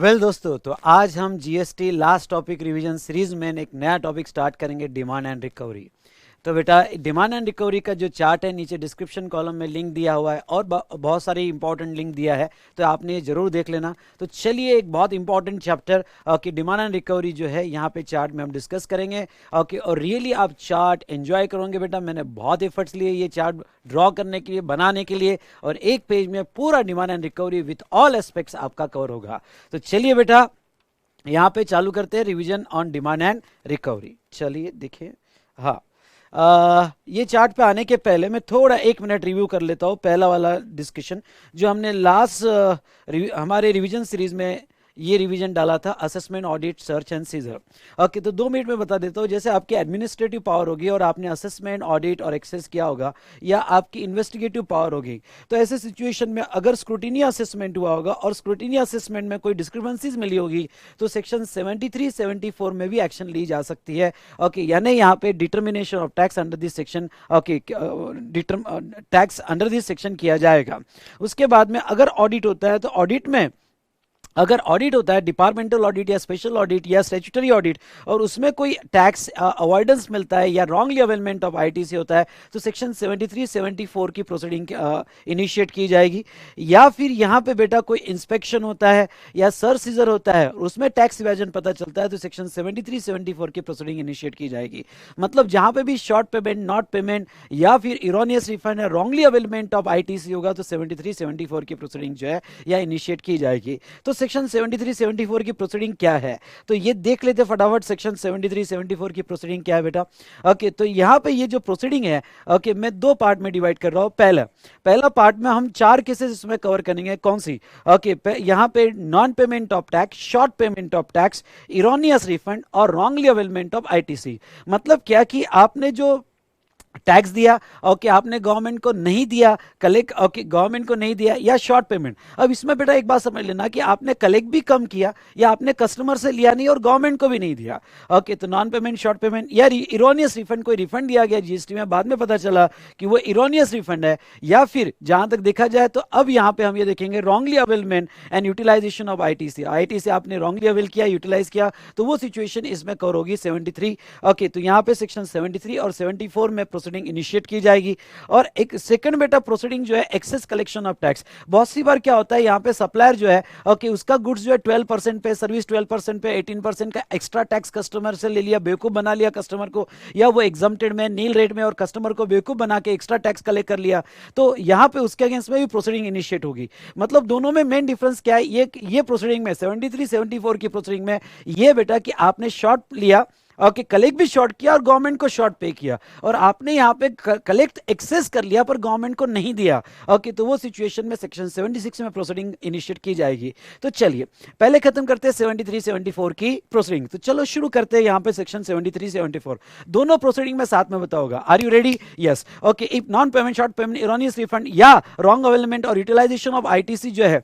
दोस्तों, तो आज हम GST last topic revision series में एक नया टॉपिक स्टार्ट करेंगे, डिमांड एंड रिकवरी। तो बेटा, डिमांड एंड रिकवरी का जो चार्ट है नीचे डिस्क्रिप्शन कॉलम में लिंक दिया हुआ है और बहुत सारी इंपॉर्टेंट लिंक दिया है, तो आपने ये जरूर देख लेना। तो चलिए, एक बहुत इंपॉर्टेंट चैप्टर कि डिमांड एंड रिकवरी जो है यहाँ पे चार्ट में हम डिस्कस करेंगे। ओके, और रियली आप चार्ट एंजॉय करोगे बेटा। मैंने बहुत एफर्ट्स लिए ये चार्ट ड्रॉ करने के लिए, बनाने के लिए, और एक पेज में पूरा demand and recovery with all aspects आपका कवर होगा। तो चलिए बेटा, यहाँ पे चालू करते हैं revision on demand and recovery. चलिए देखिए, हाँ, ये चार्ट पे आने के पहले मैं थोड़ा 1 मिनट रिव्यू कर लेता हूँ। पहला वाला डिस्कशन जो हमने लास्ट हमारे रिवीजन सीरीज में ये रिवीजन डाला था, assessment, audit, search and seizure. Okay, तो 2 मिनट में बता देता हूँ। जैसे आपकी एडमिनिस्ट्रेटिव पावर होगी और आपने असेसमेंट, ऑडिट और एक्सेस किया होगा, या आपकी इन्वेस्टिगेटिव पावर होगी, तो ऐसे सिचुएशन में अगर स्क्रूटिनी असेसमेंट हुआ होगा और स्क्रूटिनी असेसमेंट में कोई डिस्क्रिपेंसीज मिली होगी, तो सेक्शन 73, 74 में भी एक्शन ली जा सकती है। ओके, यानी यहाँ पे determination of tax under this section, okay, tax under this section किया जाएगा। उसके बाद में अगर ऑडिट होता है, तो ऑडिट में अगर ऑडिट होता है, डिपार्टमेंटल ऑडिट या स्पेशल ऑडिट या स्टैट्यूटरी ऑडिट, और उसमें कोई टैक्स अवॉइडेंस मिलता है या रॉन्गली अवेलमेंट ऑफ आईटीसी होता है, तो सेक्शन 73, 74 की प्रोसीडिंग इनिशिएट की जाएगी। या फिर यहाँ पे बेटा कोई इंस्पेक्शन होता है या सर्च सीजर होता है, उसमें टैक्स इवेजन पता चलता है, तो सेक्शन 73, 74 की प्रोसीडिंग इनिशिएट की जाएगी। मतलब जहाँ पे भी शॉर्ट पेमेंट, नॉट पेमेंट या फिर इरोनियस रिफंड या रॉन्गली अवेलमेंट ऑफ आईटीसी होगा, तो 73, 74 की प्रोसीडिंग जो है या इनिशिएट की जाएगी। तो सेक्शन 73, 74 की प्रोसीडिंग क्या है, तो ये देख लेते फटाफट। सेक्शन 73, 74 की प्रोसीडिंग क्या है बेटा? ओके, तो यहाँ पे ये जो प्रोसीडिंग है, ओके, मैं 2 पार्ट में डिवाइड कर रहा हूँ। पहला पार्ट में हम 4 केसेस इसमें कवर करेंगे। कौन सी? ओके, यहाँ पे non payment of tax, short payment of tax, erroneous refund और रॉन्गली अवेलमेंट ऑफ आईटीसी। मतलब क्या कि आपने जो टैक्स दिया, ओके, आपने गवर्नमेंट को नहीं दिया, कलेक्ट, ओके, गवर्नमेंट को नहीं दिया, या शॉर्ट पेमेंट। अब इसमें बेटा एक बात समझ लेना कि आपने कलेक्ट भी कम किया या आपने कस्टमर से लिया नहीं और गवर्नमेंट को भी नहीं दिया। ओके, तो नॉन पेमेंट, शॉर्ट पेमेंट या इरोनियस रिफंड, कोई रिफंड दिया गया जीएसटी में, बाद में पता चला कि वो इरोनियस रिफंड है, या फिर जहां तक देखा जाए तो अब यहां पे हम ये देखेंगे wrongly availment and utilization of ITC. ITC आपने रॉन्गली अवेल किया, यूटिलाइज किया, तो वो सिचुएशन इसमें कवर होगी 73। ओके, तो यहां पे सेक्शन 73 और 74 में प्रोसीडिंग इनिशिएट की जाएगी। और एक सेकंड बेटा प्रोसीडिंग जो है, एक्सेस कलेक्शन ऑफ टैक्स। बहुत सी बार क्या होता है, यहाँ पे सप्लायर जो है, ओके, उसका गुड्स जो है 12% पे, सर्विस 12% पे, 18% का एक्स्ट्रा टैक्स कस्टमर से ले लिया, बेवकूफ बना लिया कस्टमर को, या वो एग्जम्प्टेड में नील रेट में और कस्टमर को बेवकूफ बना के एक्स्ट्रा टैक्स कलेक्ट कर लिया, तो यहाँ पे उसके अगेंस्ट में भी प्रोसीडिंग इनिशिएट होगी। मतलब दोनों में मेन डिफरेंस क्या है, ये प्रोसीडिंग में 73, 74 की प्रोसीडिंग में ये बेटा कि आपने शॉर्ट लिया, ओके, कलेक्ट भी शॉर्ट किया और गवर्नमेंट को शॉर्ट पे किया, और आपने यहां पे कलेक्ट एक्सेस कर लिया पर गवर्नमेंट को नहीं दिया। ओके, तो वो सिचुएशन में सेक्शन 76 में प्रोसीडिंग इनिशिएट की जाएगी। तो चलिए पहले खत्म करते हैं 73, 74 की प्रोसीडिंग। तो चलो शुरू करते हैं यहां पे सेक्शन 73, 74 दोनों प्रोसीडिंग में साथ में बताऊंगा। Are you ready? Yes. Okay, if non payment, short payment, erroneous refund या रॉन्ग अवेलमेंट और यूटिलाइजेशन ऑफ आईटीसी जो है,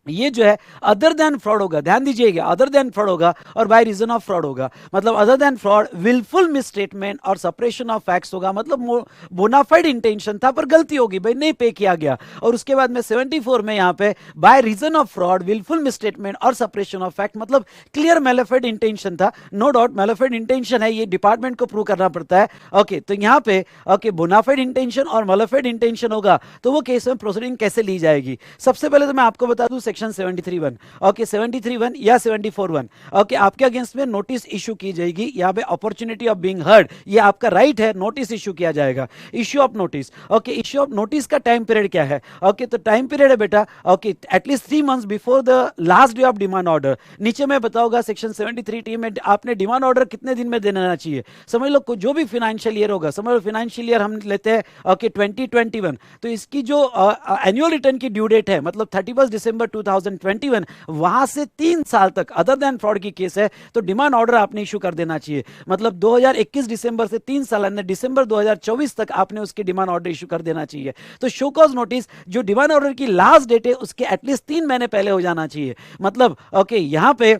ये जो है अदर देन फ्रॉड होगा, ध्यान दीजिएगा, अदर देन फ्रॉड होगा और बाय रीजन ऑफ फ्रॉड होगा। मतलब other than fraud, wilful misstatement और सपरेशन ऑफ फैक्ट्स होगा। मतलब बोनाफाइड इंटेंशन था पर गलती होगी, भाई नहीं पे किया गया। और उसके बाद में 74 में यहाँ पे by reason of fraud, wilful misstatement और सपरेशन ऑफ फैक्ट, मतलब क्लियर मेलाफाइड इंटेंशन था। नो डाउट मेलाफाइड इंटेंशन है, ये डिपार्टमेंट को प्रूव करना पड़ता है। ओके, तो यहाँ पे ओके बोनाफाइड इंटेंशन और मेलाफाइड इंटेंशन होगा, तो वो केस में प्रोसीडिंग कैसे ली जाएगी? सबसे पहले तो मैं आपको बता दूं सेक्शन 73(1), ओके, 73(1) या 74(1), ओके, आपके अगेंस्ट में नोटिस इशू की जाएगी। यहाँ पे अपॉर्चुनिटी ऑफ बीइंग हर्ड, ये आपका राइट है, नोटिस इशू किया जाएगा। Issue of notice, okay, issue of notice का टाइम पीरियड क्या है? ओके, तो टाइम पीरियड है बेटा, okay, at least 3 months before the last day of demand order. नीचे में बताऊंगा सेक्शन 73(T) में आपने डिमांड ऑर्डर कितने दिन में देना चाहिए। समझ लो जो भी फाइनेंशियल ईयर होगा, समझ लो फाइनेंशियल ईयर हम लेते हैं ओके 2021, तो इसकी जो एनुअल रिटर्न की ड्यू डेट है, मतलब 31 दिसंबर 2021, वहां से 3 साल तक अदर देन फ्रॉड की केस है, तो डिमांड ऑर्डर आपने इशू कर देना चाहिए। मतलब 2021 दिसंबर से 3 साल अंदर दिसंबर 2024 तक आपने उसकी डिमांड ऑर्डर इशू कर देना चाहिए। तो शो कॉज नोटिस जो डिमांड ऑर्डर की लास्ट डेट है उसके एटलीस्ट 3 महीने पहले हो जाना चाहिए। मतलब ओके, यहां पे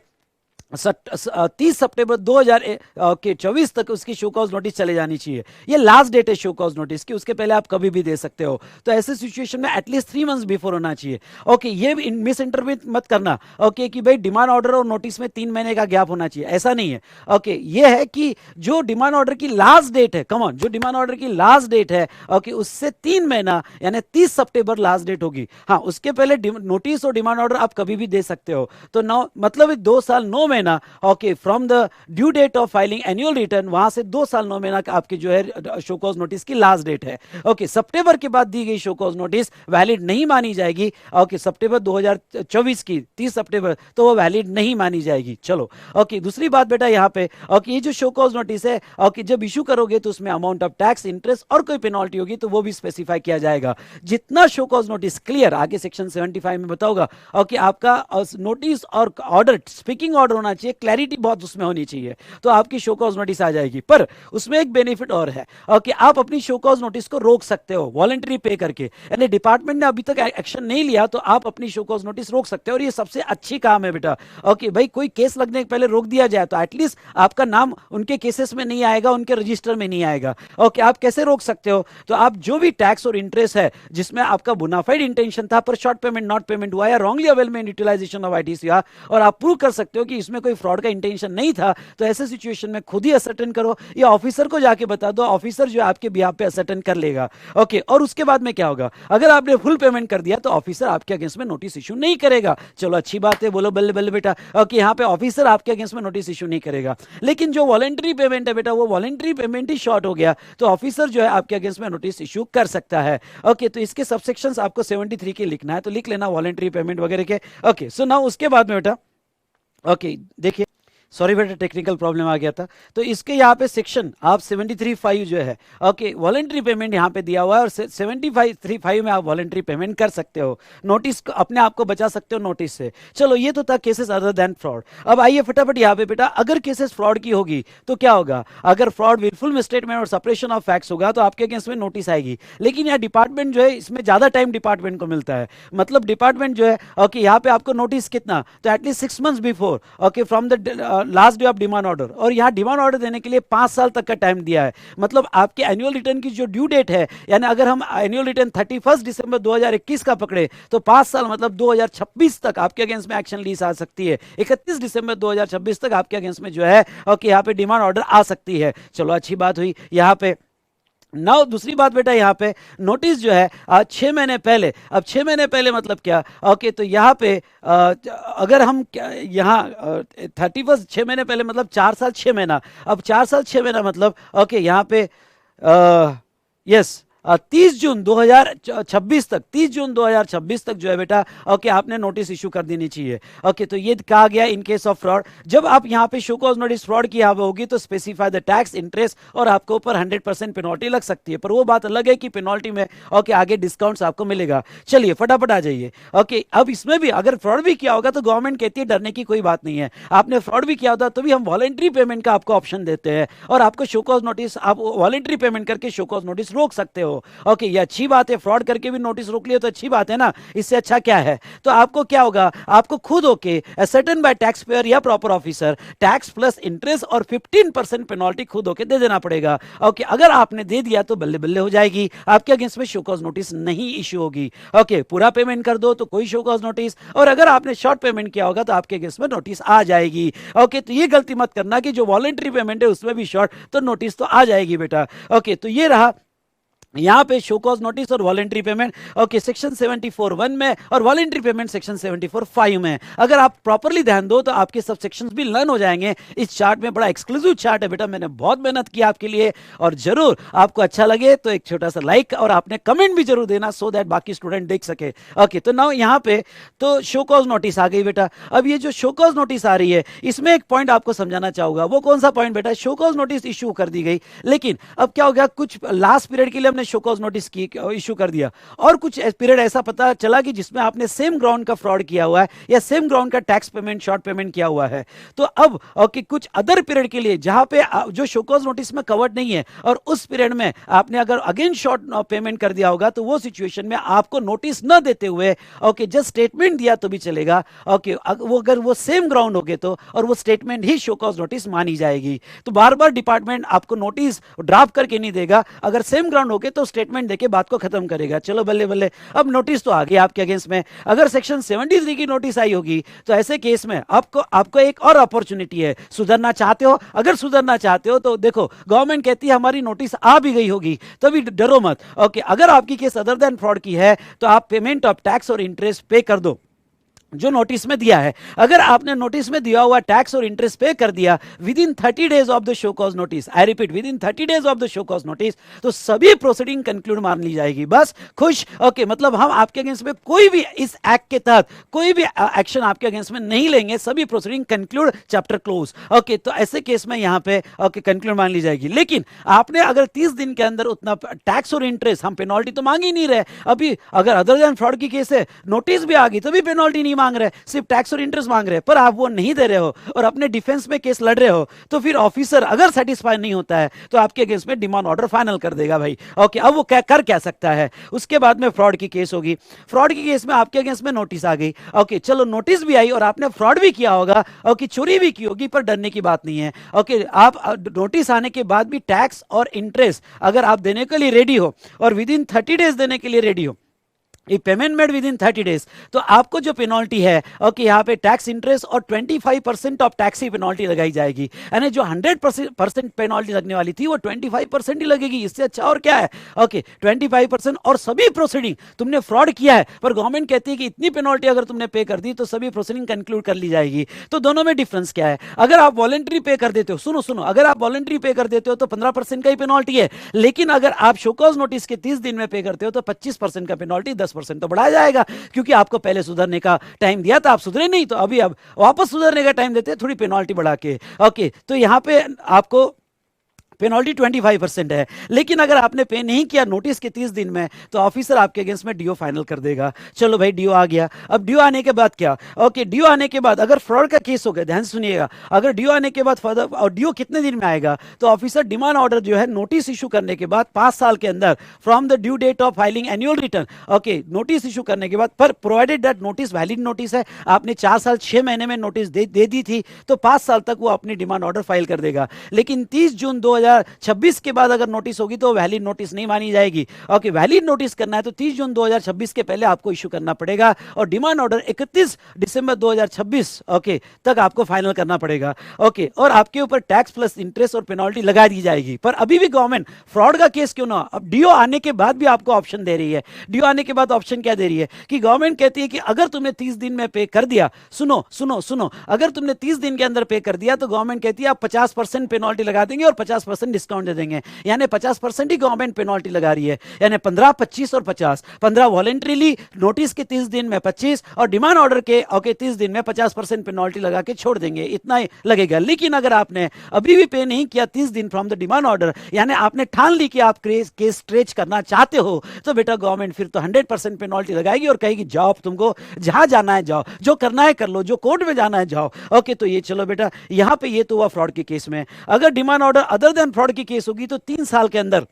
30 सितंबर 2024 तक उसकी शो कॉज नोटिस चले जानी चाहिए। ये लास्ट डेट है शो कॉज नोटिस की, उसके पहले आप कभी भी दे सकते हो। तो ऐसे सिचुएशन में एटलीस्ट 3 मंथ्स बिफोर होना चाहिए। ओके, ये मिस इंटरप्रेट मत करना ओके कि भाई डिमांड ऑर्डर और नोटिस में 3 महीने का गैप होना चाहिए, ऐसा नहीं है। ओके, ये है कि जो डिमांड ऑर्डर की लास्ट डेट है, कमॉन, जो डिमांड ऑर्डर की लास्ट डेट है ओके उससे 3 महीना यानी 30 सितंबर लास्ट डेट होगी। हाँ, उसके पहले नोटिस और डिमांड ऑर्डर आप कभी भी दे सकते हो। तो 9 मतलब 2 साल 9 महीना okay from the due date of filing annual return, वहां से 2 साल 9 महीना आपकी जो है शो कॉज नोटिस की लास्ट डेट है। ओके, सितंबर के बाद दी गई शो कॉज नोटिस वैलिड नहीं मानी जाएगी। ओके, सितंबर 2024 की 30 सितंबर तो वो वैलिड नहीं मानी जाएगी। चलो ओके, दूसरी बात बेटा यहाँ पे ओके ये जो शो कॉज नोटिस है ओके जब इशू करोगे तो उसमें अमाउंट ऑफ टैक्स, इंटरेस्ट और कोई पेनल्टी होगी तो वो भी स्पेसिफाई किया जाएगा। जितना शो कॉज नोटिस क्लियर आगे सेक्शन 75 में बताऊंगा। ओके, आपका नोटिस और ऑर्डर, स्पीकिंग ऑर्डर होना चाहिए, क्लैरिटी बहुत उसमें होनी चाहिए, तो आपकी शो कॉज नोटिस आ जाएगी। पर उसमें एक बेनिफिट और है ओके, आप अपनी शो कॉज नोटिस को रोक सकते हो वॉलंटरी पे करके, यानी डिपार्टमेंट ने अभी तक एक्शन नहीं लिया तो आप अपनी शो कॉज नोटिस रोक सकते हो, और ये सबसे अच्छी काम है बेटा। ओके भाई, कोई केस लगने के पहले रोक दिया जाए तो एटलीस्ट आपका नाम उनके केसेस में नहीं आएगा, उनके रजिस्टर में नहीं आएगा। ओके, आप कैसे रोक सकते हो? तो आप जो भी टैक्स और इंटरेस्ट है जिसमें आपका बोनाफाइड इंटेंशन था पर शॉर्ट पेमेंट नॉट पेमेंट हुआ या wrongly availment utilization of ITC हुआ, और आप प्रूव कर सकते हो कि इसमें कोई फ्रॉड का इंटेंशन नहीं था, तो ऐसे सिचुएशन में खुद ही असर्टेन करो या ऑफिसर को जाके बता दो, ऑफिसर जो है आपके बिहाफ पे असर्टेन कर लेगा। ओके, और उसके बाद में क्या होगा, अगर आपने फुल पेमेंट कर दिया तो ऑफिसर आपके अगेंस्ट में नोटिस इशू नहीं करेगा। चलो अच्छी बात है, बोलो बल्ले बल्ले बेटा। ओके, यहाँ पे ऑफिसर आपके अगेंस्ट में नोटिस इशू नहीं करेगा, लेकिन जो वॉलंटरी पेमेंट है बेटा वो वॉलंटरी पेमेंट ही शॉर्ट हो गया तो ऑफिसर जो है आपके अगेंस्ट में नोटिस इशू कर सकता है। ओके, तो इसके सबसेक्शंस आपको 73 के लिखना है, तो लिख लेना वॉलंटरी पेमेंट वगैरह के। ओके, सो नाउ उसके बाद में बेटा ओके देखिए, सॉरी बेटा टेक्निकल प्रॉब्लम आ गया था। तो इसके यहाँ पे सेक्शन आप 73(5) जो है ओके वॉलंटरी पेमेंट यहाँ पे दिया हुआ है, और 75(3)(5) में आप वॉलंटरी पेमेंट कर सकते हो, नोटिस अपने आप को बचा सकते हो नोटिस से। चलो ये तो था केसेस अदर देन फ्रॉड। अब आइए फटाफट यहाँ पे बेटा, अगर केसेस फ्रॉड की होगी तो क्या होगा, अगर फ्रॉड विलफुल मिसस्टेटमेंट और सेपरेशन ऑफ फैक्ट्स होगा तो आपके अगेंस्ट में नोटिस आएगी। लेकिन यहाँ डिपार्टमेंट जो है इसमें ज्यादा टाइम डिपार्टमेंट को मिलता है, मतलब डिपार्टमेंट जो है ओके यहाँ पे आपको नोटिस कितना, तो at least 6 months before okay from the last day of demand order, और यहां डिमांड ऑर्डर देने के लिए 5 साल तक का टाइम दिया है। मतलब आपके एनुअल रिटर्न की जो ड्यू डेट है, यानी अगर हम एनुअल रिटर्न 31 दिसंबर 2021 का पकड़े तो 5 साल मतलब 2026 तक आपके अगेंस्ट में एक्शन ली आ सकती है। 31 दिसंबर 2026 तक आपके अगेंस्ट में जो है ओके यहाँ पे डिमांड ऑर्डर आ सकती है। चलो अच्छी बात हुई यहाँ पे। नाउ दूसरी बात बेटा, यहाँ पे नोटिस जो है 6 महीने पहले, अब 6 महीने पहले मतलब क्या, ओके तो यहाँ पे अगर हम यहाँ 31 6 महीने पहले मतलब 4 साल 6 महीना, अब 4 साल 6 महीना मतलब ओके यहाँ पे यस 30 जून 2026 तक, 30 जून 2026 तक जो है बेटा ओके आपने नोटिस इशू कर देनी चाहिए। ओके, तो ये कहा गया इन केस ऑफ फ्रॉड, जब आप यहाँ पे शो कॉज नोटिस फ्रॉड की होगी तो स्पेसिफाई द टैक्स, इंटरेस्ट और आपके ऊपर 100% पेनल्टी लग सकती है, पर वो बात अलग है कि पेनल्टी में ओके आगे डिस्काउंट्स आपको मिलेगा। चलिए फटाफट आ जाइए। ओके, अब इसमें भी अगर फ्रॉड भी किया होगा तो गवर्नमेंट कहती है डरने की कोई बात नहीं है, आपने फ्रॉड भी किया होता तो भी हम वॉलंटरी पेमेंट का आपको ऑप्शन देते हैं, और आपको शो कॉज नोटिस, आप वॉलंटरी पेमेंट करके शो कॉज नोटिस रोक सकते हो। ओके, ये अच्छी बात है, फ्रॉड करके भी नोटिस रोक लिया तो अच्छी बात है ना, इससे अच्छा क्या है। तो आपको क्या होगा, आपको खुद होके सर्टेन बाय टैक्स पेयर या proper officer tax plus interest और 15% पेनल्टी खुद होके दे देना पड़ेगा। ओके, अगर आपने दे दिया तो बल्ले बल्ले हो जाएगी, आपके अगेंस्ट में शो कॉज नोटिस नहीं इशू होगी। ओके, पूरा पेमेंट कर दो तो कोई शो कॉज नोटिस, और अगर आपने शॉर्ट पेमेंट किया होगा तो आपके अगेंस्ट में नोटिस आ जाएगी। ओके, तो ये गलती मत करना कि जो वॉलंटरी पेमेंट है उसमें भी शॉर्ट, तो नोटिस तो आ जाएगी बेटा। ओके, तो ये रहा यहां पे शो कॉज नोटिस और वॉलंटरी पेमेंट ओके सेक्शन 74(1) में, और वॉलंटरी पेमेंट सेक्शन 74(5) में। अगर आप प्रॉपरली ध्यान दो तो आपके सब सेक्शंस भी लर्न हो जाएंगे। इस चार्ट में बड़ा एक्सक्लूसिव चार्ट है बेटा, मैंने बहुत मेहनत की आपके लिए, और जरूर आपको अच्छा लगे तो एक छोटा सा लाइक और आपने कमेंट भी जरूर देना सो दैट बाकी स्टूडेंट देख सके। ओके, तो नाउ यहाँ पे तो शो कॉज नोटिस आ गई बेटा। अब ये जो शो कॉज नोटिस आ रही है इसमें एक पॉइंट आपको समझाना चाहूंगा, वो कौन सा पॉइंट बेटा, शो कॉज नोटिस इशू कर दी गई, लेकिन अब क्या हो गया, कुछ लास्ट पीरियड के लिए हमने शो कॉज नोटिस की इशू कर दिया, और कुछ पीरियड ऐसा पता चला कि जिसमें आपने सेम ग्राउंड का फ्रॉड किया हुआ है या सेम ग्राउंड का टैक्स पेमेंट शॉर्ट पेमेंट किया हुआ है, तो अब ओके कुछ अदर पीरियड के लिए जहां पे जो शो कॉज नोटिस में कवर्ड नहीं है और उस पीरियड में आपने अगर अगेन शॉर्ट पेमेंट कर दिया होगा, तो वो सिचुएशन में आपको नोटिस न देते हुए ओके जस्ट स्टेटमेंट दिया तो भी चलेगा। ओके वो अगर वो सेम ग्राउंड हो गए तो, और वो स्टेटमेंट ही शो कॉज नोटिस मानी जाएगी। तो बार बार डिपार्टमेंट आपको नोटिस ड्राफ्ट करके नहीं देगा, अगर सेम ग्राउंड हो गए तो स्टेटमेंट देके बात को खत्म करेगा। चलो बल्ले बल्ले, अब नोटिस तो आ गई आपके अगेंस्ट में। अगर सेक्शन 73 की नोटिस आई होगी तो ऐसे केस में आपको एक और अपॉर्चुनिटी है। सुधरना चाहते हो, अगर सुधरना चाहते हो तो देखो गवर्नमेंट कहती है हमारी नोटिस आ भी गई होगी, तभी डरो मत। ओके अगर आपकी केस अदर देन फ्रॉड की है तो आप पेमेंट ऑफ टैक्स और इंटरेस्ट पे कर दो जो नोटिस में दिया है। अगर आपने नोटिस में दिया हुआ टैक्स और इंटरेस्ट पे कर दिया with in 30 days of the show cause notice, I repeat with in 30 days of the show cause notice, तो सभी प्रोसीडिंग कंक्लूड मान ली जाएगी। बस खुश। ओके मतलब हम आपके अगेंस्ट में कोई भी इस एक्ट के तहत कोई भी एक्शन आपके अगेंस्ट में नहीं लेंगे, सभी proceeding conclude, chapter close. Okay तो ऐसे केस में यहां पे ओके कंक्लूड मान ली जाएगी। लेकिन आपने अगर 30 दिन के अंदर उतना टैक्स और इंटरेस्ट, हम पेनल्टी तो मांग ही नहीं रहे अभी, अगर अदर देन फ्रॉड की केस है नोटिस भी आ गई तो भी पेनल्टी नहीं मांग रहे, सिर्फ टैक्स और इंटरेस्ट मांग रहे हैं, पर आप वो नहीं दे रहे हो और अपने डिफेंस में केस लड़ रहे हो, तो फिर ऑफिसर अगर सेटिस्फाई नहीं होता है तो आपके अगेंस्ट में डिमांड ऑर्डर फाइनल कर देगा भाई। ओके अब वो क्या कर क्या सकता है, उसके बाद में फ्रॉड की केस होगी। फ्रॉड की केस में आपके अगेंस्ट में नोटिस आ गई, ओके चलो नोटिस भी आई और आपने फ्रॉड भी किया होगा, ओके चोरी भी की होगी, पर डरने की बात नहीं है। ओके आप नोटिस आने के बाद भी टैक्स और इंटरेस्ट अगर आप देने के लिए रेडी हो और विद इन 30 डेज देने के लिए रेडी हो, payment made with in 30 days, तो आपको जो पेनल्टी है ओके यहाँ पे टैक्स इंटरेस्ट और 25% ऑफ टैक्स ही पेनल्टी लगाई जाएगी। यानी जो 100% पेनल्टी लगने वाली थी वो 25% ही लगेगी, इससे अच्छा और क्या है। ओके 25% और सभी प्रोसीडिंग तुमने फ्रॉड किया है पर गवर्नमेंट कहती है कि इतनी पेनल्टी अगर तुमने पे कर दी तो सभी प्रोसीडिंग कंक्लूड कर ली जाएगी। तो दोनों में डिफरेंस क्या है, अगर आप वॉलंटरी पे कर देते हो, सुनो सुनो, अगर आप वॉलंटरी पे कर देते हो तो 15% का ही पेनल्टी है, लेकिन अगर आप शो कॉज नोटिस के 30 दिन में पे करते हो तो 25% का पेनल्टी 10% तो बढ़ाया जाएगा, क्योंकि आपको पहले सुधरने का टाइम दिया था, आप सुधरे नहीं, तो अभी अब वापस सुधरने का टाइम देते हैं थोड़ी पेनल्टी बढ़ा के। ओके तो यहां पे आपको पेनल्टी 25% है, लेकिन अगर आपने पे नहीं किया नोटिस के 30 दिन में तो ऑफिसर आपके अगेंस्ट में डीओ फाइनल कर देगा। चलो भाई डीओ आ गया, अब डीओ आने के बाद क्या, ओके डीओ आने के बाद अगर फ्रॉड का केस हो गया, ध्यान सुनिएगा, अगर डीओ आने के बाद फर्दर, और डीओ कितने दिन में आएगा, तो ऑफिसर डिमांड ऑर्डर जो है नोटिस इशू करने के बाद 5 साल के अंदर from the due date of filing annual return, okay notice issue करने के बाद, पर provided that notice valid notice है, आपने 4 साल 6 महीने में नोटिस दे दी थी तो 5 साल तक वो अपनी डिमांड ऑर्डर फाइल कर देगा। लेकिन 30 जून 2026 के बाद अगर नोटिस होगी तो वैलिड नोटिस नहीं मानी जाएगी। ओके वैलिड नोटिस करना है तो 30 जून 2026 के पहले आपको इशू करना पड़ेगा और डिमांड ऑर्डर 31 दिसंबर 2026 ओके तक आपको फाइनल करना पड़ेगा। ओके और आपके ऊपर टैक्स प्लस इंटरेस्ट और पेनल्टी लगा दी जाएगी। पर अभी भी गवर्नमेंट फ्रॉड का केस क्यों ना, अब डीओ आने के बाद भी आपको ऑप्शन दे रही है। डीओ आने के बाद ऑप्शन क्या दे रही है कि गवर्नमेंट कहती है कि अगर तुमने 30 दिन में पे कर दिया, सुनो सुनो सुनो, अगर तुमने 30 दिन के अंदर पे कर दिया तो गवर्नमेंट कहती है आप 50% पेनल्टी लगा देंगे और 50% डिस्काउंट दे देंगे, यानी 50% ही गवर्नमेंट पेनल्टी लगा रही है, यानी 15, 25 और 50, 15 वॉलेंट्रीली नोटिस के 30 दिन में 25 और डिमांड ऑर्डर के ओके 30 दिन में 50% पेनल्टी लगा के छोड़ देंगे, इतना ही लगेगा। लेकिन अगर आपने अभी भी पे नहीं किया 30 दिन फ्रॉम द डिमांड ऑर्डर, यानी आपने ठान ली कि आप केस स्ट्रेच करना चाहते हो, तो बेटा गवर्नमेंट फिर तो 100% पेनल्टी लगाएगी और कहेगी जाओ तुमको जहां जाना है जाओ, जो करना है कर लो, जो कोर्ट में जाना है जाओ। ओके तो ये चलो बेटा यहां पे ये तो हुआ फ्रॉड के केस में। अगर demand order other than fraud की केस होगी तो 3 साल के अंदर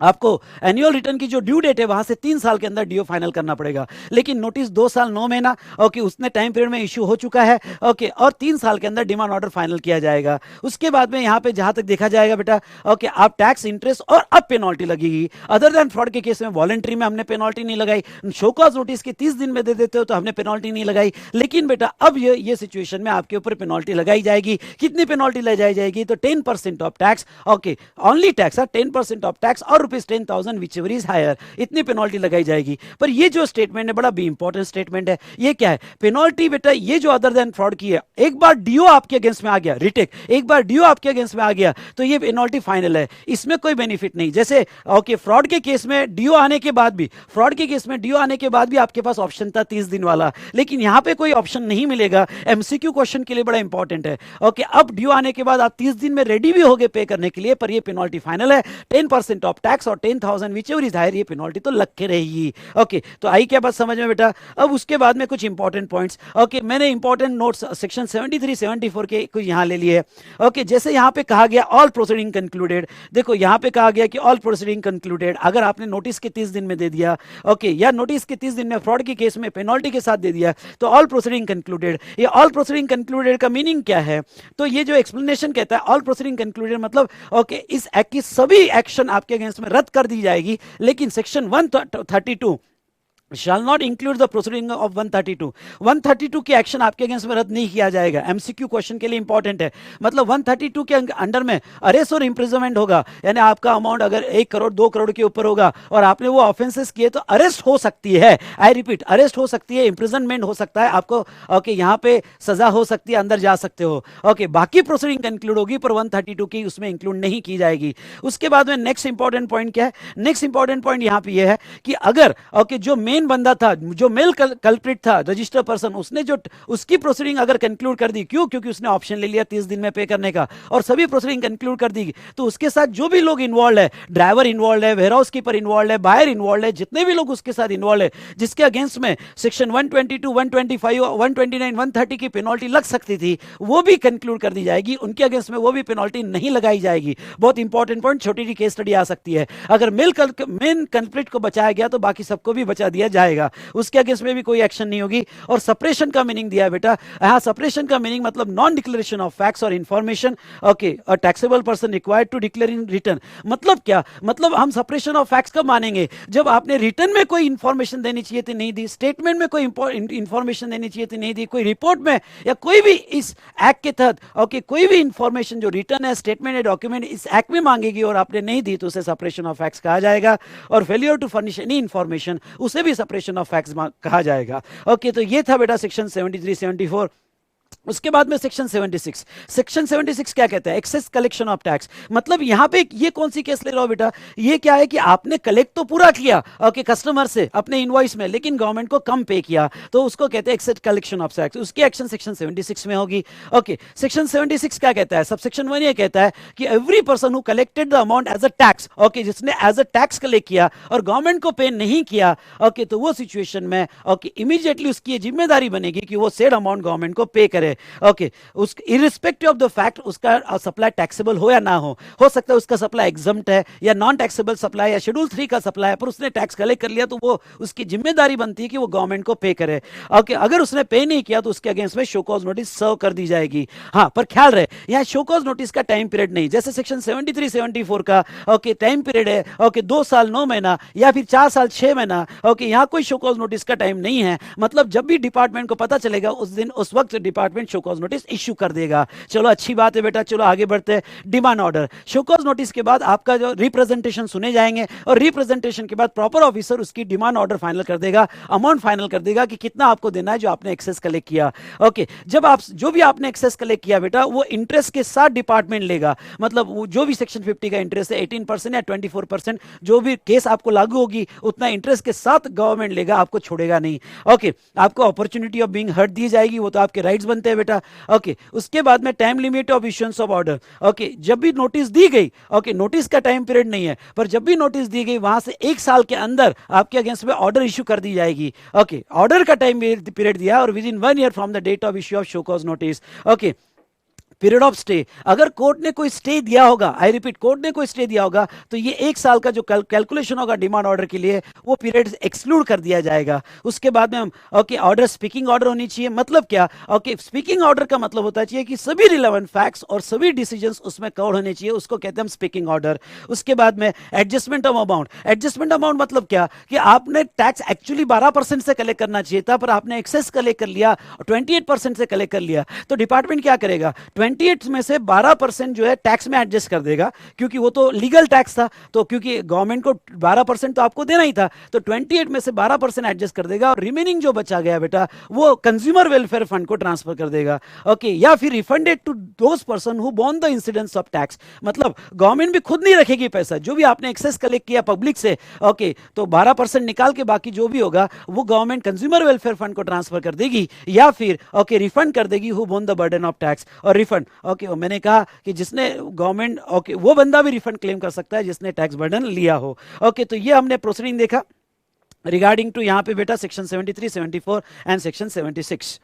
आपको एनुअल रिटर्न की जो ड्यू डेट है वहां से 3 साल के अंदर डीओ फाइनल करना पड़ेगा। लेकिन नोटिस 2 साल 9 महीना ओके उतने टाइम पीरियड में इशू हो चुका है ओके, और 3 साल के अंदर डिमांड ऑर्डर फाइनल किया जाएगा। उसके बाद में यहां पे जहां तक देखा जाएगा बेटा ओके आप टैक्स इंटरेस्ट और अब पेनल्टी लगेगी। अदर देन फ्रॉड के केस में वॉलंटरी में हमने पेनल्टी नहीं लगाई, शो कॉज नोटिस के 30 दिन में दे देते हो तो हमने पेनल्टी नहीं लगाई। लेकिन बेटा अब ये सिचुएशन में आपके ऊपर पेनल्टी लगाई जाएगी। कितनी पेनल्टी लगाई जाएगी तो 10% of tax okay, only tax 10% of tax और ₹10,000 whichever is higher, इतनी पेनल्टी लगाई जाएगी। पर ये जो स्टेटमेंट है बड़ा भी इंपॉर्टेंट स्टेटमेंट है। ये क्या है पेनल्टी बेटा, ये जो अदर देन फ्रॉड की है, एक बार डीओ आपके अगेंस्ट में आ गया, रिटेक एक बार डीओ आपके अगेंस्ट में आ गया तो ये पेनल्टी फाइनल है, इसमें कोई बेनिफिट नहीं। जैसे ओके फ्रॉड के केस में डीओ आने के बाद भी, फ्रॉड के केस में डीओ आने के बाद भी आपके पास ऑप्शन था 30 दिन वाला, लेकिन यहां पे कोई ऑप्शन नहीं मिलेगा। एमसीक्यू क्वेश्चन के लिए बड़ा इंपॉर्टेंट है। ओके अब डीओ आने के बाद आप 30 दिन में रेडी भी हो गए पे करने के लिए, पर ये पेनल्टी फाइनल है 10% ऑफ टैक्स lakhs और 10,000 whichever is higher, ये पेनल्टी तो लग के रहेगी। ओके, तो आई क्या बात समझ में बेटा। अब उसके बाद में कुछ इंपॉर्टेंट पॉइंट्स, ओके मैंने इंपॉर्टेंट नोट्स सेक्शन 73 74 के कुछ यहाँ ले लिए। ओके, जैसे यहाँ पे कहा गया ऑल प्रोसीडिंग कंक्लूडेड, देखो यहाँ पे कहा गया कि ऑल प्रोसीडिंग कंक्लूडेड, अगर आपने नोटिस के 30 दिन में दे दिया, ओके, या नोटिस के 30 दिन में फ्रॉड के केस में पेनल्टी के साथ दे दिया, तो ऑल प्रोसीडिंग कंक्लूडेड। ये ऑल प्रोसीडिंग कंक्लूडेड का मीनिंग क्या है, तो ये जो एक्सप्लेनेशन कहता है ऑल प्रोसीडिंग कंक्लूडेड मतलब ओके इस एक्ट की सभी एक्शन आपके अगेंस्ट में रद्द कर दी जाएगी, लेकिन section 132 shall not include the proceeding of 132। 132 की एक्शन आपके अगेंस्ट में रद्द नहीं किया जाएगा। एमसीक्यू क्वेश्चन के लिए इंपॉर्टेंट है, मतलब 132 के अंडर में अरेस्ट और इंप्रिजनमेंट होगा, यानी आपका अमाउंट अगर 1 करोड़ 2 करोड़ के ऊपर होगा और आपने वो ऑफेंसेस किए तो अरेस्ट हो सकती है। आई रिपीट, अरेस्ट हो सकती है, इंप्रिजनमेंट हो सकता है आपको, ओके यहाँ पे सजा हो सकती है, अंदर जा सकते हो। ओके, बाकी प्रोसीडिंग कंक्लूड होगी पर 132 की उसमें इंक्लूड नहीं की जाएगी। उसके बाद में नेक्स्ट इंपॉर्टेंट पॉइंट क्या है, नेक्स्ट इंपॉर्टेंट पॉइंट यहाँ पे ये है कि अगर ओके जो मेन बंदा था, जो मेल कल्प्रिट था, रजिस्टर पर्सन, उसने जो उसकी प्रोसीडिंग अगर कंक्लूड कर दी, क्यों, क्योंकि उसने ऑप्शन ले लिया 30 दिन में पे करने का और सभी प्रोसीडिंग कंक्लूड कर दी, तो उसके साथ जो भी लोग इन्वॉल्व है, ड्राइवर इन्वॉल्व है, वेयरहाउस कीपर इन्वॉल्व है, बायर इन्वॉल्व है, जितने भी लोग उसके साथ इन्वॉल्व है, जिसके अगेंस्ट में सेक्शन 122 125 129 130 की पेनल्टी लग सकती थी, वो भी कंक्लूड कर दी जाएगी, उनके अगेंस्ट में वो भी पेनल्टी नहीं लगाई जाएगी। बहुत इंपॉर्टेंट पॉइंट, छोटी सी केस स्टडी आ सकती है। अगर मेन कल्प्रिट को बचाया गया तो बाकी सबको भी बचा दिया जाएगा, उसके अगेंस्ट में भी कोई एक्शन नहीं होगी। और सप्रेशन का मीनिंग दिया है बेटा, यहां सप्रेशन का मीनिंग मतलब नॉन डिक्लेरेशन ऑफ फैक्ट्स और information, okay, a taxable person required to declare in return. मतलब क्या, मतलब हम सप्रेशन ऑफ फैक्ट्स कब मानेंगे, जब आपने रिटर्न में कोई इंफॉर्मेशन देनी चाहिए थी नहीं दी, स्टेटमेंट में कोई इंफॉर्मेशन देनी चाहिए थी नहीं दी, कोई रिपोर्ट में या कोई भी इस एक्ट के तहत ओके कोई भी इंफॉर्मेशन जो रिटर्न है, स्टेटमेंट है, डॉक्यूमेंट इस एक्ट में मांगेगी और आपने नहीं दी तो उसे सप्रेशन ऑफ फैक्ट्स कहा जाएगा। और failure to furnish any information, उसे भी सप्रेशन ऑफ फैक्ट्स कहा जाएगा। ओके, तो ये था बेटा सेक्शन 73 74। उसके बाद में सेक्शन 76, सेक्शन 76 क्या कहता है, एक्सेस कलेक्शन ऑफ टैक्स। मतलब यहां पे ये कौन सी केस ले रहा हो बेटा, ये क्या है कि आपने कलेक्ट तो पूरा किया ओके कस्टमर से अपने इनवॉइस में, लेकिन गवर्नमेंट को कम पे किया, तो उसको कहते हैं एक्सेस कलेक्शन ऑफ टैक्स, उसकी एक्शन सेक्शन 76 में होगी। ओके, सेक्शन 76 क्या कहता है, सबसेक्शन 1 ये कहता है कि every person who collected the amount as a tax, okay जिसने एज अ टैक्स कलेक्ट किया और गवर्नमेंट को पे नहीं किया, ओके तो वो सिचुएशन में ओके इमीडिएटली उसकी जिम्मेदारी बनेगी कि वो सेड अमाउंट गवर्नमेंट को पे करे। ओके, उस इरिस्पेक्टिव ऑफ द फैक्ट उसका सप्लाई टैक्सेबल हो या ना हो सकता है उसका सप्लाई एग्जम्प्ट है या नॉन टैक्सेबल सप्लाई या शेड्यूल 3 का सप्लाई है, पर उसने टैक्स कलेक्ट कर लिया तो वो उसकी जिम्मेदारी बनती है कि वो गवर्नमेंट को पे करे। ओके, अगर उसने पे नहीं किया तो उसके अगेंस्ट में शो कॉज नोटिस सर्व कर दी जाएगी। हाँ, पर ख्याल रहे यहाँ शो कॉज नोटिस का टाइम पीरियड नहीं, जैसे सेक्शन 73 74 का ओके टाइम पीरियड है ओके 2 साल 9 महीना या फिर 4 साल 6 महीना, ओके यहाँ कोई शो कॉज नोटिस का टाइम नहीं है। मतलब जब भी डिपार्टमेंट को पता चलेगा उस दिन उस वक्त department show cause notice issue कर देगा। चलो अच्छी बात है बेटा, चलो आगे बढ़ते हैं। Demand order, show cause notice के बाद आपका जो रिप्रेजेंटेशन सुने जाएंगे और रिप्रेजेंटेशन के बाद प्रॉपर ऑफिसर उसकी डिमांड ऑर्डर फाइनल कर देगा, अमाउंट फाइनल कर देगा कि कितना आपको देना है जो आपने एक्सेस कलेक्ट किया। ओके, जब आप जो भी आपने एक्सेस कलेक्ट किया बेटा वो इंटरेस्ट के साथ डिपार्टमेंट लेगा, मतलब जो भी सेक्शन 50 का इंटरेस्ट है 18% या 24%, जो भी केस आपको लागू होगी उतना इंटरेस्ट के साथ गवर्नमेंट लेगा, आपको छोड़ेगा नहीं। ओके, आपको अपॉर्चुनिटी ऑफ बीइंग हर्ट दी जाएगी, वो तो आपके राइट्स बनते हैं बेटा। ओके, उसके बाद में time limit of issuance of order. Okay, जब भी नोटिस दी गई, ओके नोटिस का टाइम पीरियड नहीं है, पर जब भी नोटिस दी गई वहां से 1 साल के अंदर आपके अगेंस्ट में ऑर्डर इश्यू कर दी जाएगी। ओके, ऑर्डर का टाइम पीरियड दिया और within 1 year from the date of issue of show cause notice. Okay, period of stay, अगर कोर्ट ने कोई स्टे दिया होगा, आई रिपीट कोर्ट ने कोई स्टे दिया होगा तो ये 1 साल का जो कैलकुलेशन होगा डिमांड ऑर्डर के लिए वो पीरियड एक्सक्लूड कर दिया जाएगा। उसके बाद में हम ओके ऑर्डर स्पीकिंग ऑर्डर होनी चाहिए। मतलब क्या, ओके स्पीकिंग ऑर्डर का मतलब होता चाहिए कि सभी रिलेवेंट फैक्ट्स और सभी डिसीजंस उसमें कवर होने चाहिए, उसको कहते हैं हम स्पीकिंग ऑर्डर। उसके बाद में adjustment of amount, adjustment amount मतलब क्या कि आपने टैक्स एक्चुअली 12% से कलेक्ट करना चाहिए था पर आपने एक्सेस कलेक्ट कर लिया 28% से कलेक्ट कर लिया, तो डिपार्टमेंट क्या करेगा 28 में से 12% जो है टैक्स में एडजस्ट कर देगा, क्योंकि वो तो लीगल टैक्स था, तो क्योंकि गवर्नमेंट को 12% तो आपको देना ही था, तो 28 में से 12% एडजस्ट कर देगा और रिमेनिंग जो बचा गया बेटा वो कंज्यूमर वेलफेयर फंड को ट्रांसफर कर देगा। ओके, या फिर refunded to those person who borne the incidence of tax, मतलब गवर्नमेंट भी खुद नहीं रखेगी पैसा, जो भी आपने एक्सेस कलेक्ट किया पब्लिक से, ओके तो 12% निकाल के बाकी जो भी होगा वो गवर्नमेंट कंज्यूमर वेलफेयर फंड को ट्रांसफर कर देगी या फिर ओके रिफंड कर देगी who borne the burden of tax. और रिफंड रिफंड, ओके, और मैंने कहा कि जिसने गवर्नमेंट, ओके, वो बंदा भी रिफंड क्लेम कर सकता है जिसने टैक्स बर्डन लिया हो। ओके, तो ये हमने प्रोसीडिंग देखा रिगार्डिंग टू यहाँ पे बेटा सेक्शन 73, 74 एंड सेक्शन 76।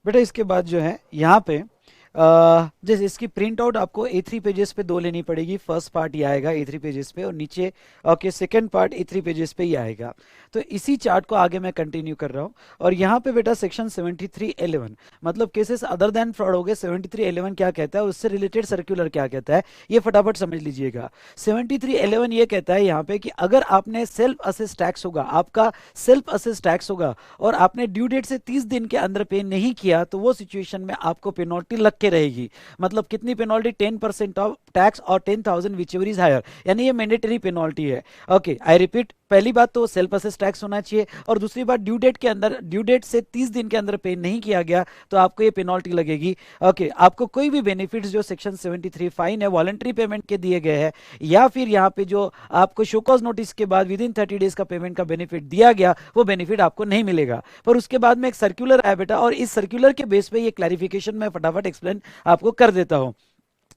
बेटा इसके बाद जो है यहाँ पे जैसे इसकी प्रिंट आउट आपको A3 पेजेस पे 2 लेनी पड़ेगी। फर्स्ट पार्ट ये आएगा A3 पेजेस पे और नीचे okay second part A3 pages पे ही आएगा। तो इसी चार्ट को आगे मैं कंटिन्यू कर रहा हूँ और यहाँ पे बेटा सेक्शन 73(11) मतलब केसेस अदर देन फ्रॉड हो गए। 73(11) क्या कहता है, उससे रिलेटेड सर्कुलर क्या कहता है, ये फटाफट समझ लीजिएगा। 73(11) ये कहता है यहाँ पे कि अगर आपने सेल्फ असेस टैक्स होगा, आपका सेल्फ असेस टैक्स होगा और आपने ड्यू डेट से 30 दिन के अंदर पे नहीं किया तो वो सिचुएशन में आपको पेनल्टी लग के रहेगी। मतलब कितनी पेनल्टी, 10% ऑफ टैक्स और 10,000 विच एवर इज हायर, यानी ये मैंडेटरी पेनल्टी है। ओके, आई रिपीट, पहली बात तो सेल्फ असेस टैक्स होना चाहिए और दूसरी बात ड्यू डेट के अंदर, ड्यू डेट से 30 दिन के अंदर पे नहीं किया गया तो आपको ये पेनल्टी लगेगी। ओके, आपको कोई भी बेनिफिट्स जो सेक्शन 73 फाइन है वॉलंटरी पेमेंट के दिए गए हैं या फिर यहाँ पे जो आपको शो कॉज नोटिस के बाद विद इन 30 डेज का पेमेंट का बेनिफिट दिया गया, वो बेनिफिट आपको नहीं मिलेगा। पर उसके बाद में एक सर्कुलर आया बेटा और इस सर्कुलर के बेस पे ये क्लैरिफिकेशन मैं फटाफट एक्सप्लेन आपको कर देता हूं।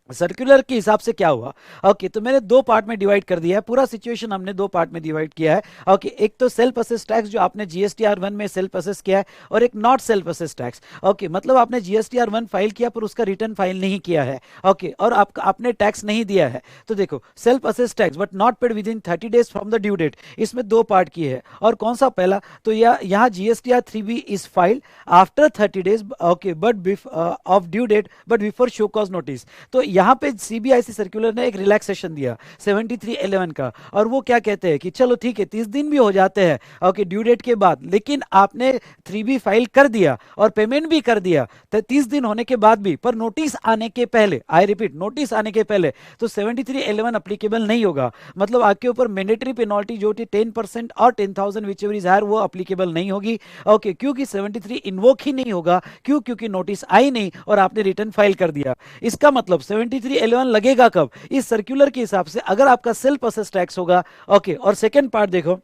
सर्कुलर के हिसाब से क्या हुआ, ओके, तो मैंने 2 पार्ट में डिवाइड कर दिया है, पूरा सिचुएशन हमने 2 पार्ट में डिवाइड किया है। ओके, एक तो सेल्फ असेस टैक्स जो आपने GSTR 1 में सेल्फ असेस किया है और एक not self assess tax. Okay, मतलब आपने GSTR 1 फाइल किया पर उसका रिटर्न फाइल नहीं किया है। ओके, और आपने टैक्स नहीं दिया है। तो देखो, self assess tax but not paid within 30 days from the due date, इसमें 2 पार्ट की है। और कौन सा पहला, तो यहाँ GSTR 3B is file after 30 days, okay, but of due date but before show cause notice. तो यहाँ पे CBIC सर्कुलर ने एक रिलैक्सेशन दिया 73(11) का, और वो क्या कहते हैं कि चलो ठीक है 30 दिन भी हो जाते हैं ओके ड्यू डेट के बाद, लेकिन आपने 3B फाइल कर दिया और पेमेंट भी कर दिया तो 30 दिन होने के बाद भी, पर नोटिस आने के पहले, आई रिपीट नोटिस आने के पहले, तो 73(11) अप्लीकेबल नहीं होगा। मतलब आपके ऊपर मैंडेटरी पेनल्टी जो थी 10% और 10,000 विच एवर इज हायर वो अप्लीकेबल नहीं होगी। ओके, क्योंकि 73 इन्वोक ही नहीं होगा, क्योंकि नोटिस आई नहीं और आपने रिटर्न फाइल कर दिया। इसका मतलब 73(11) लगेगा कब, इस सर्कुलर के हिसाब से अगर आपका सेल्फ असेस टैक्स होगा। ओके, और सेकंड पार्ट देखो,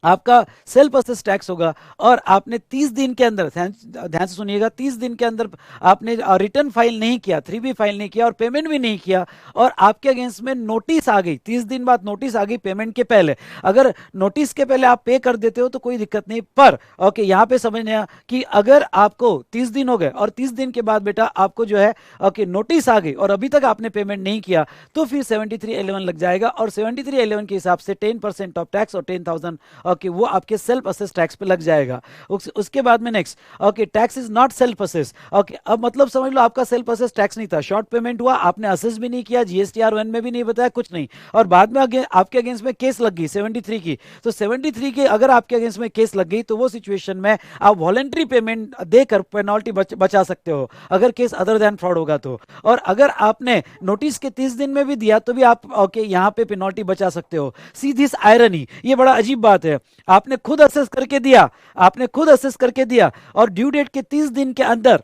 आपका सेल्फ असेस टैक्स होगा और आपने 30 दिन के अंदर, ध्यान से सुनिएगा, 30 दिन के अंदर आपने रिटर्न फाइल नहीं किया, 3B फाइल नहीं किया और पेमेंट भी नहीं किया और आपके अगेंस्ट में नोटिस आ गई, 30 दिन बाद नोटिस आ गई पेमेंट के पहले। अगर नोटिस के पहले आप पे कर देते हो तो कोई दिक्कत नहीं, पर ओके यहां पे समझना कि अगर आपको 30 दिन हो गए और 30 दिन के बाद बेटा आपको जो है ओके नोटिस आ गई और अभी तक आपने पेमेंट नहीं किया तो फिर 73(11) लग जाएगा और 73(11) के हिसाब से 10% ऑफ टैक्स और 10,000 ओके वो आपके सेल्फ असेस टैक्स पे लग जाएगा। उसके बाद में next, okay, tax is not self assess. Okay, अब मतलब समझ लो आपका सेल्फ असेस टैक्स नहीं था, शॉर्ट पेमेंट हुआ, आपने असेस भी नहीं किया, GSTR 1 में भी नहीं बताया, कुछ नहीं, और बाद में आपके अगेंस्ट में केस लग गई 73 की, तो 73 की अगर आपके अगेंस्ट में केस लग गई तो वो सिचुएशन में आप वॉलंटरी पेमेंट देकर पेनल्टी बचा सकते हो अगर केस अदर देन फ्रॉड होगा तो। और अगर आपने नोटिस के 30 दिन में भी दिया तो भी आप ओके यहां पे पेनल्टी बचा सकते हो। सी दिस आयरनी, ये बड़ा अजीब बात है, आपने खुद असेस करके दिया, आपने खुद असेस करके दिया और ड्यू डेट के 30 दिन के अंदर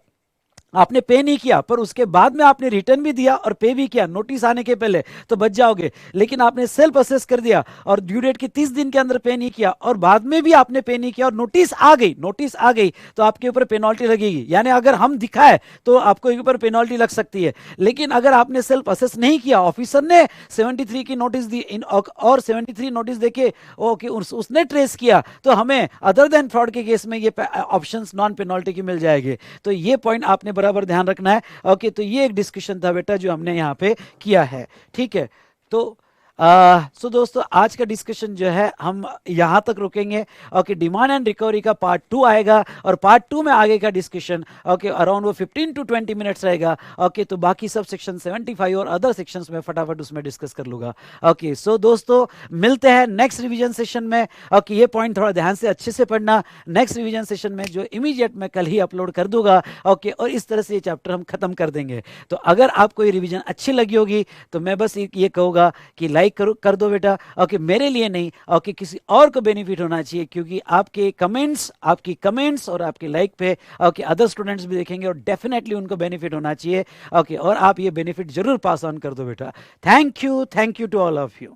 आपने पे नहीं किया, पर उसके बाद में आपने रिटर्न भी दिया और पे भी किया नोटिस आने के पहले तो बच जाओगे। लेकिन आपने सेल्फ असेस कर दिया और ड्यू डेट के 30 दिन के अंदर पे नहीं किया और बाद में भी आपने पे नहीं किया और नोटिस आ गई तो आपके ऊपर पेनल्टी लगेगी। यानी अगर हम दिखाए तो आपको ऊपर पेनल्टी लग सकती है, लेकिन अगर आपने सेल्फ असेस नहीं किया, ऑफिसर ने 73 की नोटिस दी और 73 नोटिस देके ओके उसने ट्रेस किया तो हमें अदर देन फ्रॉड के केस में ये ऑप्शंस नॉन पेनल्टी की मिल जाएगी। तो ये पॉइंट आपने बराबर ध्यान रखना है। ओके, तो ये एक डिस्कशन था बेटा जो हमने यहाँ पे किया है, ठीक है। तो सो दोस्तों आज का डिस्कशन जो है हम यहाँ तक रुकेंगे। ओके, डिमांड एंड रिकवरी का पार्ट 2 आएगा और पार्ट 2 में आगे का डिस्कशन ओके अराउंड वो 15 to 20 मिनट्स रहेगा। ओके, तो बाकी सब सेक्शन 75 और अदर सेक्शंस में फटाफट उसमें डिस्कस कर लूंगा। ओके, सो दोस्तों मिलते हैं नेक्स्ट रिवीजन सेशन में। ओके, ये पॉइंट थोड़ा ध्यान से अच्छे से पढ़ना, नेक्स्ट रिवीजन सेशन में जो इमीडिएट मैं कल ही अपलोड कर दूंगा। ओके, और इस तरह से ये चैप्टर हम खत्म कर देंगे। तो अगर आपको ये रिवीजन अच्छी लगी होगी तो मैं बस ये कहूँगा कि लाइक कर दो बेटा। ओके, मेरे लिए नहीं, ओके किसी और को बेनिफिट होना चाहिए, क्योंकि आपके कमेंट्स, आपकी कमेंट्स और आपके लाइक पे ओके अदर स्टूडेंट्स भी देखेंगे और डेफिनेटली उनको बेनिफिट होना चाहिए। ओके, और आप ये बेनिफिट जरूर पास ऑन कर दो बेटा। Thank you to all of you.